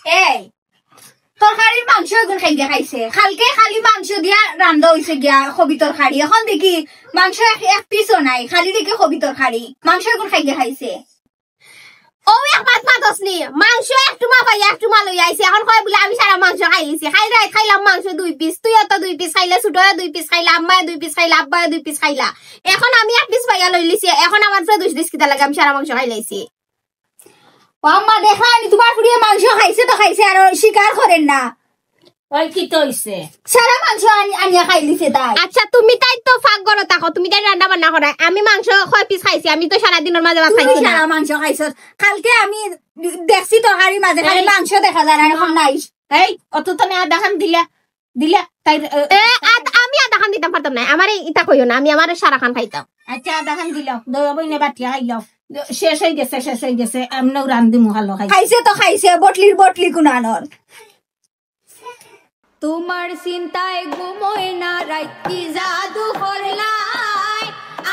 এই তরকারির মাংস এগুন খাইগে খাইছে কালকে খালি মাংস দিয়া রান্ধা হইছে গিয়া কবি তরকারি এখন দেখি মাংস এক পিসও নাই খালি দেখি কবি তরকারি মাংস এগুন খাইগে খাইছে ও এক পাত পাতসনি মাংস একটু মা পাই একটু মা লই আইছে এখন কয় বলে আমি সারা মাংস খাইলিছি খাইলাম মাংস 2 পিস তুই তো 2 পিস খাইলা ছোটয়া 2 পিস খাইলা আম্মা 2 পিস খাইলা আব্বা 2 পিস খাইলা এখন আমি এক পিস পাইয়া লইলিছি এখন আমার ফ্রে 2 পিস কিটা লাগে আমি সারা মাংস খাইলাইছি আম্মা দেখা আমি তোমার ফুড়িয়ে মাংস খাইছে তো খাইছে আর স্বীকার করেন না ওই কি তো হইছে সারা মাংস আনিয়া খাইলিছে তাই আচ্ছা তুমি তাই তো ফাঁক করো তাকো তুমি তাই রান্না বান্না করা আমি মাংস কয় পিস খাইছি আমি তো সারা দিনের মাঝে ভাত খাইছি না সারা মাংস খাইছ কালকে আমি দেখছি তরকারির মাঝে খালি মাংস দেখা যায় না এখন নাই এই অত তো না আধা খান দিলা তাই আমি আধা খান দিতাম পারতাম না আমার ইটা কইও না আমি আমার সারা খান খাইতাম আচ্ছা আধা খান দিলাও দই বইনে বাটিয়া খাইলাও শেষ হয়ে গেছে আমরাও রান্দিমু ভালো খাইছে তো খাইছে বটলি কুনানোর তোমার চিন্তায় ঘুমোয় না রাইতি জাদু করলাই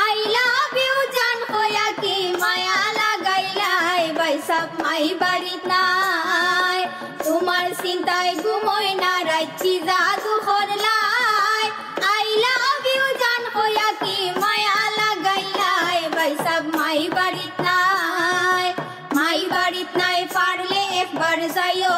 আই লাভ ইউ জান হইয়া কি মায়া লাগাইলাই বাইসাব মাই বাড়িত নাই তোমার চিন্তায় ঘুমোয় না রাইতি জাদু করলাই আই লাভ ইউ জান হইয়া কি মায়া লাগাইলাই বাইসাব মাই বাড়িত নাই পারলে একবার যাইও